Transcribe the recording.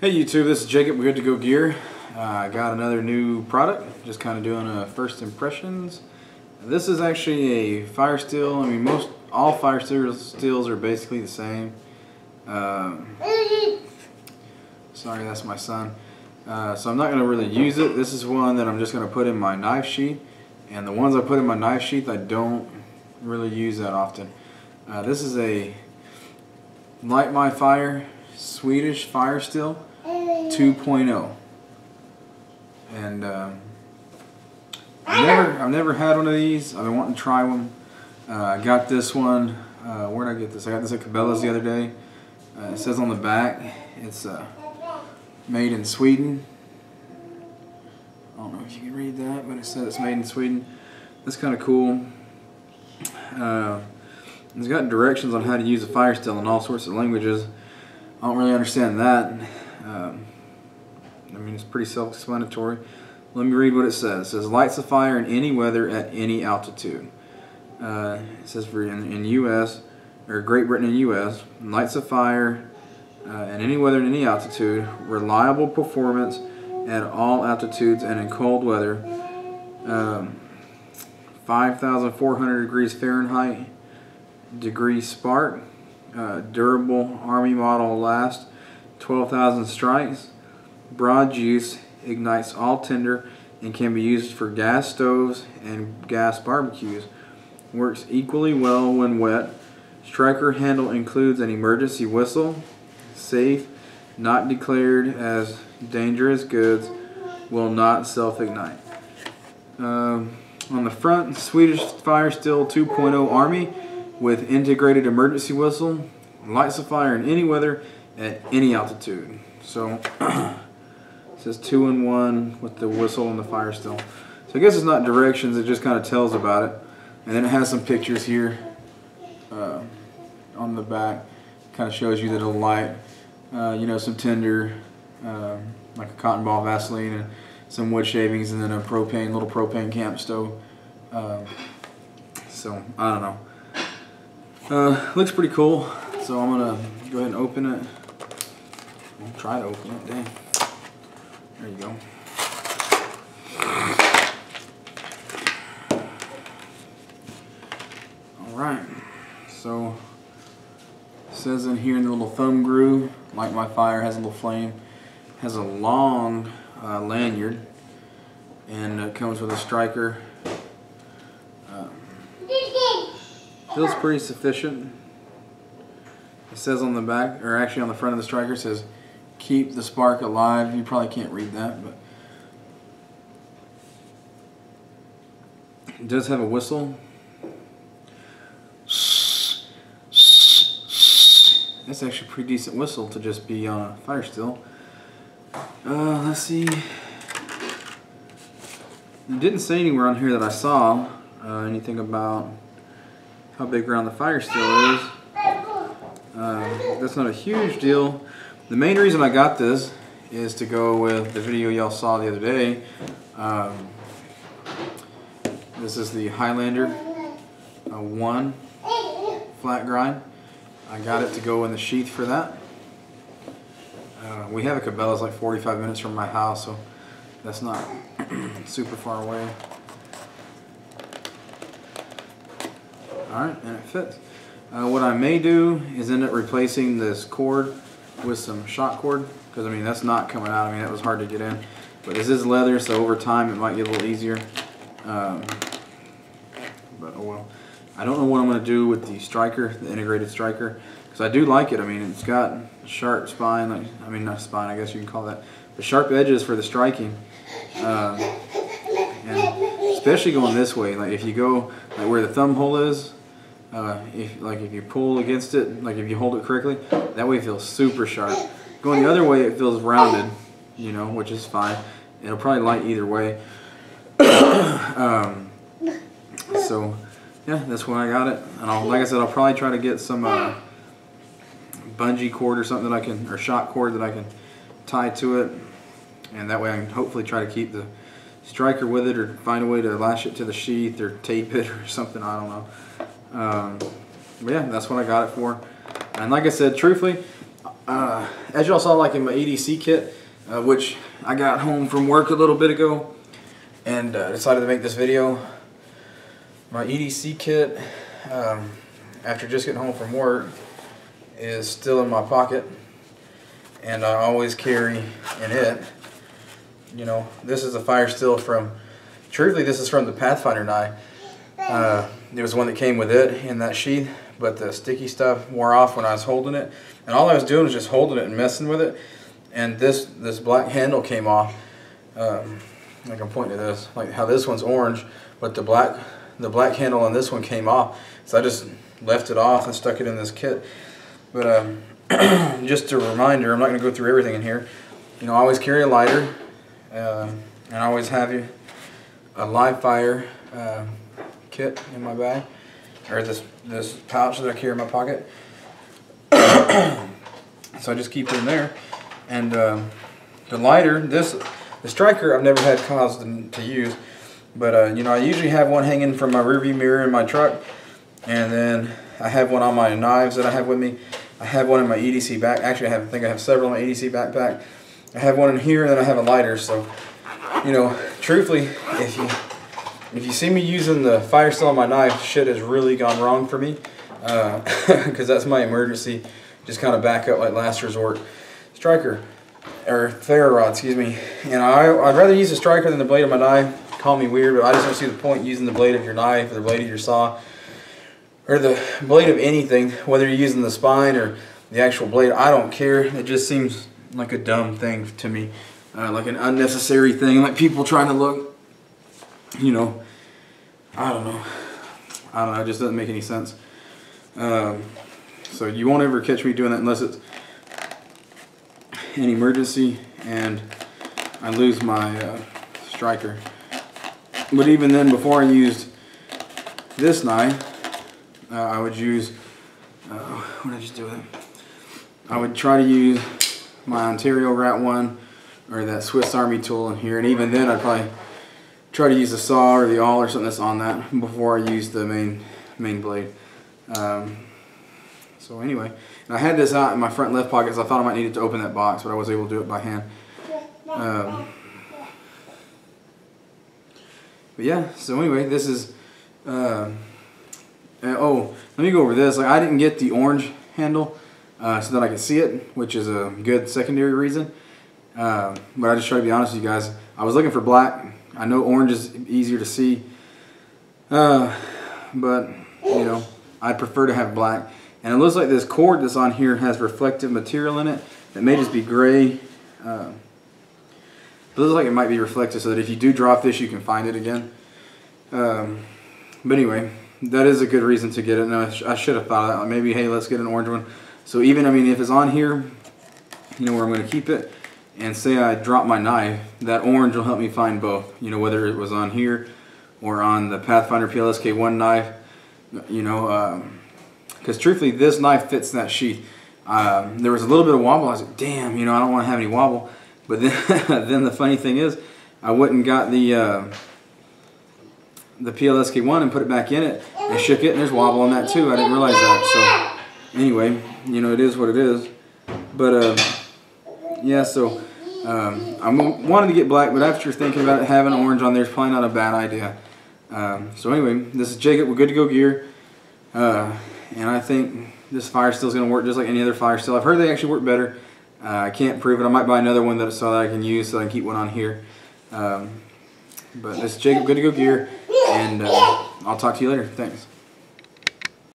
Hey YouTube, this is Jacob with Good To Go Gear. I got another new product, just kind of doing a first impressions. This is actually a fire steel. I mean, all fire steels are basically the same. Sorry, that's my son. So I'm not going to really use it. This is one that I'm just going to put in my knife sheath, and the ones I put in my knife sheath I don't really use that often. This is a Light My Fire Swedish fire steel 2.0, and I've never had one of these. I've been wanting to try one. I got this one. Where did I get this? I got this at Cabela's the other day. It says on the back it's made in Sweden. I don't know if you can read that, but it says it's made in Sweden. That's kind of cool. It's got directions on how to use a fire steel in all sorts of languages. I don't really understand that. I mean, it's pretty self-explanatory. Let me read what it says. It says, lights a fire in any weather at any altitude. It says for in U.S., or Great Britain and U.S., lights a fire in any weather and any altitude, reliable performance at all altitudes and in cold weather, 5,400 degrees Fahrenheit, degree spark, durable army model last 12,000 strikes, broad juice, ignites all tinder and can be used for gas stoves and gas barbecues, works equally well when wet. Striker handle includes an emergency whistle, safe, not declared as dangerous goods, will not self-ignite. On the front, Swedish Fire Steel 2.0 Army with integrated emergency whistle, lights a fire in any weather at any altitude. So it says 2-in-1 with the whistle and the fire steel. So I guess it's not directions, it just kind of tells about it. And then it has some pictures here on the back. Kind of shows you that it'll light, you know, some tinder, like a cotton ball Vaseline, and some wood shavings, and then a little propane camp stove. So I don't know. Looks pretty cool. So I'm gonna go ahead and open it. I'll try to open it. Dang. There you go. Alright, so it says in here in the little thumb groove, Light My Fire has a little flame, has a long lanyard, and it comes with a striker. Feels pretty sufficient. It says on the back, or actually on the front of the striker, it says keep the spark alive. You probably can't read that, but it does have a whistle. That's actually a pretty decent whistle to just be on a fire steel. Let's see. It didn't say anywhere on here that I saw anything about how big around the fire steel is. That's not a huge deal. The main reason I got this is to go with the video y'all saw the other day. This is the Highlander 1 flat grind. I got it to go in the sheath for that. We have a Cabela's like 45 minutes from my house, so that's not super far away. Alright, and it fits. What I may do is end up replacing this cord with some shot cord, because I mean that's not coming out. I mean that was hard to get in, but this is leather, so over time it might get a little easier. But oh well. I don't know what I'm going to do with the striker, the integrated striker, because I do like it. I mean, it's got a sharp spine, like, I mean not spine, I guess you can call that, but sharp edges for the striking, and especially going this way. Like if you go like where the thumb hole is, if you pull against it, like if you hold it correctly, that way it feels super sharp. Going the other way, it feels rounded, you know, which is fine. It'll probably light either way. So yeah, that's why I got it. And like I said, I'll probably try to get some bungee cord or something that I can, or shot cord that I can tie to it, and that way I can hopefully try to keep the striker with it, or find a way to lash it to the sheath or tape it or something. I don't know. But yeah, that's what I got it for. And like I said, truthfully, as y'all saw, like in my EDC kit, which I got home from work a little bit ago and decided to make this video. My EDC kit, after just getting home from work, is still in my pocket, and I always carry in it. You know, this is a fire still from, truthfully this is from the Pathfinder knife. There was one that came with it in that sheath, but the sticky stuff wore off when I was holding it, and all I was doing was just holding it and messing with it, and this black handle came off. Like I'm pointing to this, like how this one's orange, but the black handle on this one came off, so I just left it off and stuck it in this kit. But just a reminder, I'm not going to go through everything in here. You know, I always carry a lighter, and I always have a live fire kit in my bag, or this pouch that I carry in my pocket. So I just keep it in there. And the lighter, the striker, I've never had cause to use, but you know, I usually have one hanging from my rearview mirror in my truck, and then I have one on my knives that I have with me. I have one in my EDC back. Actually, I think I have several in my EDC backpack. I have one in here, and then I have a lighter. So, you know, truthfully, if you see me using the fire still on my knife, shit has really gone wrong for me, because that's my emergency, just kind of back up like last resort striker, or ferro rod, excuse me. And I'd rather use a striker than the blade of my knife. Call me weird, but I just don't see the point using the blade of your knife or the blade of your saw, or the blade of anything, whether you're using the spine or the actual blade. I don't care. It just seems like a dumb thing to me, like an unnecessary thing, like people trying to look, you know, I don't know, it just doesn't make any sense. So you won't ever catch me doing that unless it's an emergency and I lose my striker. But even then, before I used this knife, I would use, what did I just do with it? I would try to use my Ontario Rat 1 or that Swiss Army tool in here, and even then I'd probably try to use the saw or the awl or something that's on that before I use the main blade. So anyway, and I had this out in my front left pocket, so I thought I might need it to open that box, but I was able to do it by hand. But yeah, so anyway, this is, oh, let me go over this. Like, I didn't get the orange handle so that I could see it, which is a good secondary reason. But I just try to be honest with you guys. I was looking for black. I know orange is easier to see, but you know, I'd prefer to have black. And it looks like this cord that's on here has reflective material in it. It may just be gray. But it looks like it might be reflective, so that if you do draw fish, you can find it again. But anyway, that is a good reason to get it. No, I should have thought of that. Like maybe, hey, let's get an orange one. So even, I mean, if it's on here, you know where I'm going to keep it, and say I drop my knife, that orange will help me find both. You know, whether it was on here or on the Pathfinder PLSK1 knife. You know, because truthfully, this knife fits that sheath. There was a little bit of wobble. I was like, damn, you know, I don't want to have any wobble. But then, then the funny thing is, I went and got the PLSK1 and put it back in it and shook it, and there's wobble on that too. I didn't realize that. So anyway, you know, it is what it is. But yeah, so I wanted to get black, but after thinking about it, having orange on there is probably not a bad idea. So anyway, this is Jacob with Good to Go Gear, and I think this fire still is going to work just like any other fire still. I've heard they actually work better. I can't prove it. I might buy another one so that I can use, so I can keep one on here. But this is Jacob, Good to Go Gear, and I'll talk to you later. Thanks.